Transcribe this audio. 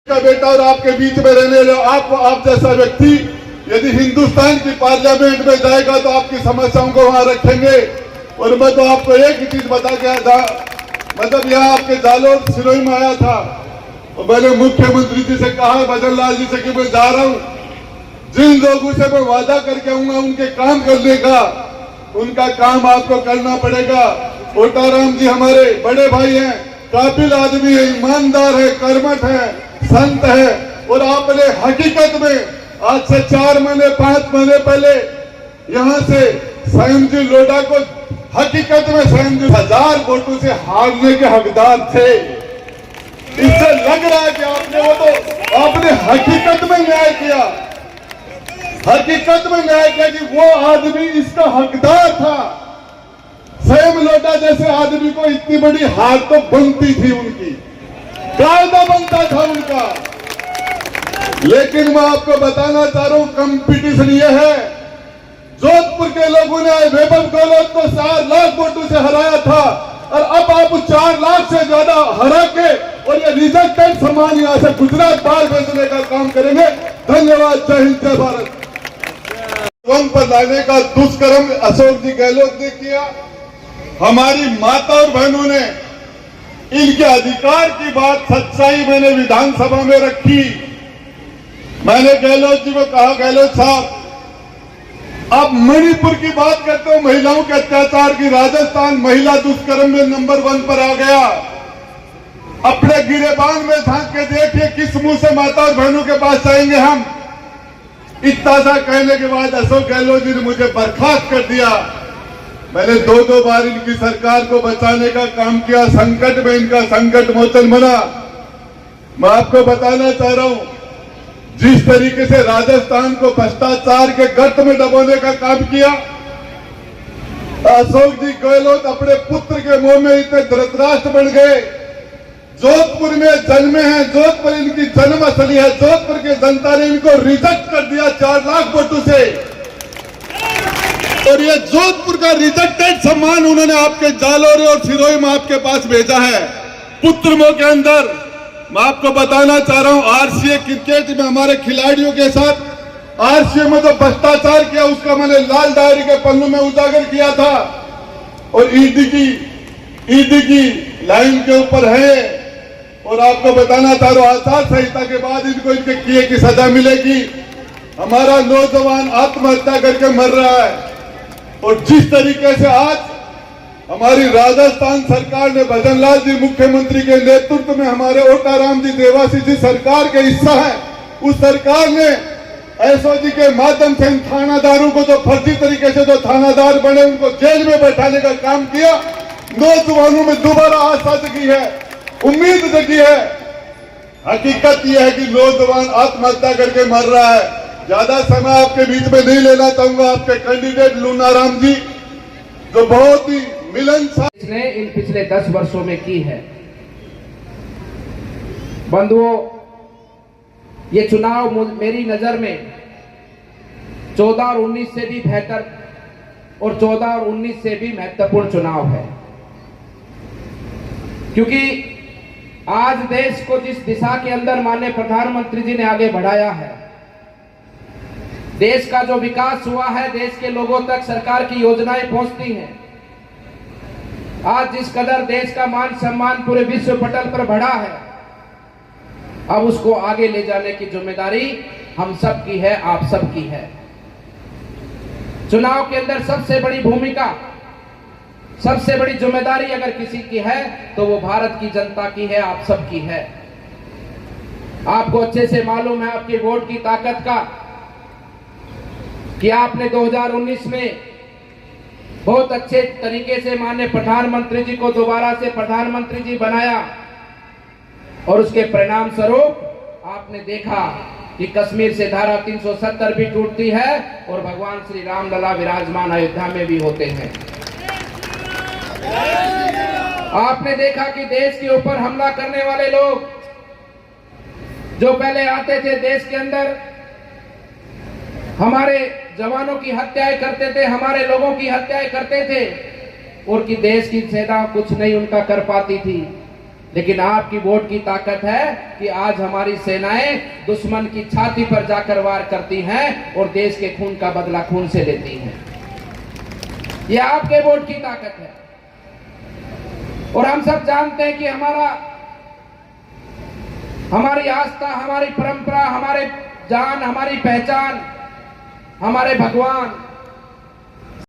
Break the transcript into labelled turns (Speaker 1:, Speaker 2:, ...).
Speaker 1: का बेटा और आपके बीच में रहने लो आप जैसा व्यक्ति यदि हिंदुस्तान की पार्लियामेंट में जाएगा तो आपकी समस्याओं को वहां रखेंगे। और मैं तो आपको एक ही चीज बता गया था, मतलब यहाँ आपके जालोर सिरोही में आया था और मैंने मुख्यमंत्री जी से कहा, भजन लाल जी से, कि मैं जा रहा हूँ, जिन लोगों से मैं वादा करके आऊंगा उनके काम करने का, उनका काम आपको करना पड़ेगा। ओटाराम जी हमारे बड़े भाई हैं, काबिल आदमी है, ईमानदार है, कर्मठ है, संत है। और आपने हकीकत में आज से 4 महीने 5 महीने पहले यहाँ से संयम जी लोढ़ा को हकीकत में संयम जी 1000 वोटों से हारने के हकदार थे। इससे लग रहा है कि आपने हकीकत में न्याय किया, हकीकत में न्याय किया कि वो आदमी इसका हकदार था। संयम लोढ़ा जैसे आदमी को इतनी बड़ी हार तो बनती थी, उनकी कायदा बनता था उनका। लेकिन मैं आपको बताना चाह रहा हूं, कंपटीशन ये है, जोधपुर के लोगों ने वैभव गहलोत को 4 लाख वोटों से हराया था और अब आप 4 लाख से ज्यादा हरा के और ये रिजेक्टेड सामान यहां से गुजरात बाहर भेजने का काम करेंगे। धन्यवाद। जय हिंद, जय भारत। वन पर लाने का दुष्कर्म अशोक जी गहलोत ने किया। हमारी माता और बहनों ने इनके अधिकार की बात सच्चाई मैंने विधानसभा में रखी। मैंने गहलोत जी को कहा, गहलोत साहब आप मणिपुर की बात करते हो, महिलाओं के अत्याचार की, राजस्थान महिला दुष्कर्म में नंबर 1 पर आ गया। अपने गिरेबान में झांक के देखिए, किस मुंह से माता और बहनों के पास जाएंगे हम। इतना सा कहने के बाद अशोक गहलोत जी ने मुझे बर्खास्त कर दिया। मैंने 2 बार इनकी सरकार को बचाने का काम किया, संकट में इनका संकट मोचन बना। मैं आपको बताना चाह रहा हूं, जिस तरीके से राजस्थान को भ्रष्टाचार के गर्त में दबोने का काम किया, अशोक जी गहलोत अपने पुत्र के मुंह में इतने धृतराष्ट्र बन गए। जोधपुर में जन्मे हैं, जोधपुर इनकी जन्मस्थली है, जोधपुर की जनता ने इनको रिजेक्ट कर दिया 4 लाख वोटों से। और ये जोधपुर का रिजेक्टेड सम्मान उन्होंने आपके जालोर और सिरोही में आपके पास भेजा है। पुत्र मोह के अंदर मैं आपको बताना चाह रहा हूं, आरसीए क्रिकेट में हमारे खिलाड़ियों के साथ आरसीए में जो भ्रष्टाचार किया उसका मैंने लाल डायरी के पन्नों में उजागर किया था। और ईडी की लाइन के ऊपर है। और आपको बताना चाह रहा हूं, आचार संहिता के बाद इनको इनके किए की सजा मिलेगी। हमारा नौजवान आत्महत्या करके मर रहा है। और जिस तरीके से आज हमारी राजस्थान सरकार ने भजन लाल जी मुख्यमंत्री के नेतृत्व में हमारे ओटाराम जी देवासी जी सरकार के हिस्सा है, उस सरकार ने एसओजी के माध्यम से इन थानादारों को जो फर्जी तरीके से जो थानादार बने उनको जेल में बैठाने का काम किया। नौजवानों में दोबारा आशा जगी है, उम्मीद जगी है। हकीकत यह है कि नौजवान आत्महत्या करके मर रहा है। ज्यादा समय आपके बीच में नहीं लेना चाहूंगा। आपके कैंडिडेट लूनाराम जी जो बहुत ही मिलनसार
Speaker 2: ने इन पिछले 10 वर्षों में की है। बंधुओं, ये चुनाव मेरी नजर में 14 और 19 से भी बेहतर और 14 और 19 से भी महत्वपूर्ण चुनाव है, क्योंकि आज देश को जिस दिशा के अंदर माननीय प्रधानमंत्री जी ने आगे बढ़ाया है, देश का जो विकास हुआ है, देश के लोगों तक सरकार की योजनाएं पहुंचती हैं। आज जिस कदर देश का मान सम्मान पूरे विश्व पटल पर बढ़ा है, अब उसको आगे ले जाने की जिम्मेदारी हम सब की है, आप सब की है। चुनाव के अंदर सबसे बड़ी भूमिका, सबसे बड़ी जिम्मेदारी अगर किसी की है तो वो भारत की जनता की है, आप सब की है। आपको अच्छे से मालूम है आपके वोट की ताकत का, कि आपने 2019 में बहुत अच्छे तरीके से माननीय प्रधानमंत्री जी को दोबारा से प्रधानमंत्री जी बनाया और उसके परिणाम स्वरूप आपने देखा कि कश्मीर से धारा 370 भी टूटती है और भगवान श्री राम लला विराजमान अयोध्या में भी होते हैं। आपने देखा कि देश के ऊपर हमला करने वाले लोग जो पहले आते थे देश के अंदर, हमारे जवानों की हत्याएं करते थे, हमारे लोगों की हत्याएं करते थे, और कि देश की सेना कुछ नहीं उनका कर पाती थी, लेकिन आपकी वोट की ताकत है कि आज हमारी सेनाएं दुश्मन की छाती पर जाकर वार करती हैं और देश के खून का बदला खून से लेती हैं। ये आपके वोट की ताकत है। और हम सब जानते हैं कि हमारी आस्था, हमारी परंपरा, हमारे जान, हमारी पहचान, हमारे भगवान